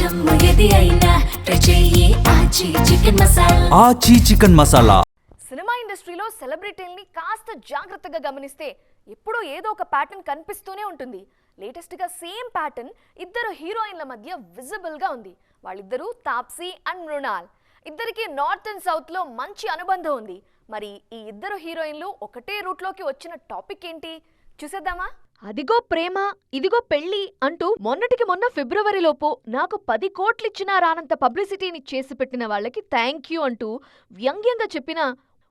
జమ్ము ఏది అయినా ట్రై చెయ్యి ఆచి చికెన్ మసాలా. ఆచి చికెన్ మసాలా. సినిమా ఇండస్ట్రీలో సెలబ్రిటీల్ని కాస్త జాగ్రత్తగా గమనిస్తే ఎప్పుడూ ఏదో ఒక ప్యాటర్న్ కనిపిస్తూనే ఉంటుంది. లేటెస్ట్గా సేమ్ ప్యాటర్న్ ఇద్దరు హీరోయిన్ల మధ్య విజిబుల్గా ఉంది. వాళ్ళిద్దరూ తాప్సీ అండ్ మృణాల్. ఇద్దరికి నార్త్ అండ్ సౌత్లో మంచి అనుబంధం ఉంది. మరి ఈ ఇద్దరు హీరోయిన్లు ఒకటే రూట్లోకి వచ్చిన టాపిక్ ఏంటి చూసేద్దామా? అదిగో ప్రేమ ఇదిగో పెళ్లి అంటూ మొన్నటికి మొన్న ఫిబ్రవరిలోపు నాకు 10 కోట్లిచ్చినా రానంత పబ్లిసిటీని చేసి పెట్టిన వాళ్ళకి థ్యాంక్ యూ అంటూ వ్యంగ్యంగా చెప్పిన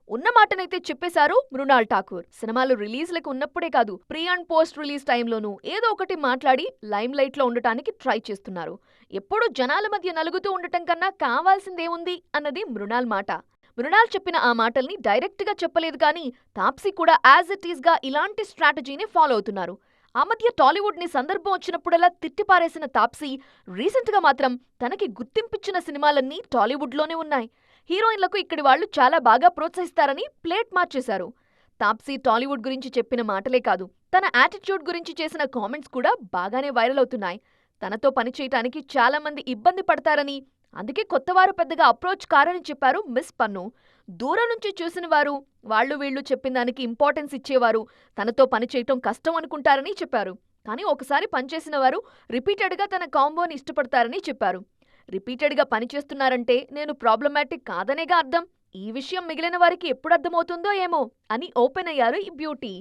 ఉన్న మాటనైతే చెప్పేశారు మృణాల్ ఠాకూర్. సినిమాలు రిలీజ్లకు ఉన్నప్పుడే కాదు, ప్రీ అండ్ పోస్ట్ రిలీజ్ టైంలోనూ ఏదో ఒకటి మాట్లాడి లైమ్ లైట్ లో ఉండటానికి ట్రై చేస్తున్నారు. ఎప్పుడూ జనాల మధ్య నలుగుతూ ఉండటం కన్నా కావాల్సిందేముంది అన్నది మృణాల్ మాట. మృణాల్ చెప్పిన ఆ మాటల్ని డైరెక్ట్ గా చెప్పలేదు కానీ తాప్సీ కూడా యాజ్ ఇట్ ఈస్ గా ఇలాంటి స్ట్రాటజీని ఫాలో అవుతున్నారు. ఆ మధ్య టాలీవుడ్ ని సందర్భం వచ్చినప్పుడల్లా తిట్టిపారేసిన తాప్సీ రీసెంట్ గా మాత్రం తనకి గుర్తింపిచ్చిన సినిమాలన్నీ టాలీవుడ్ లోనే ఉన్నాయి. హీరోయిన్లకు ఇక్కడి వాళ్లు చాలా బాగా ప్రోత్సహిస్తారని ప్లేట్ మార్చేశారు. తాప్సీ టాలీవుడ్ గురించి చెప్పిన మాటలే కాదు, తన యాటిట్యూడ్ గురించి చేసిన కామెంట్స్ కూడా బాగానే వైరల్ అవుతున్నాయి. తనతో పనిచేయటానికి చాలా మంది ఇబ్బంది పడతారని, అందుకే కొత్తవారు పెద్దగా అప్రోచ్ కారని చెప్పారు మిస్ పన్ను. దూరం నుంచి చూసిన వారు వాళ్ళు వీళ్ళు చెప్పిన దానికి ఇంపార్టెన్స్ ఇచ్చేవారు తనతో పనిచేయటం కష్టం అనుకుంటారని చెప్పారు. కానీ ఒకసారి పనిచేసిన వారు రిపీటెడ్గా తన కాంబోని ఇష్టపడతారని చెప్పారు. రిపీటెడ్గా పనిచేస్తున్నారంటే నేను ప్రాబ్లమాటిక్ కాదనేగా అర్థం. ఈ విషయం మిగిలిన వారికి ఎప్పుడు అర్థమవుతుందో ఏమో అని ఓపెన్ అయ్యారు ఈ బ్యూటీ.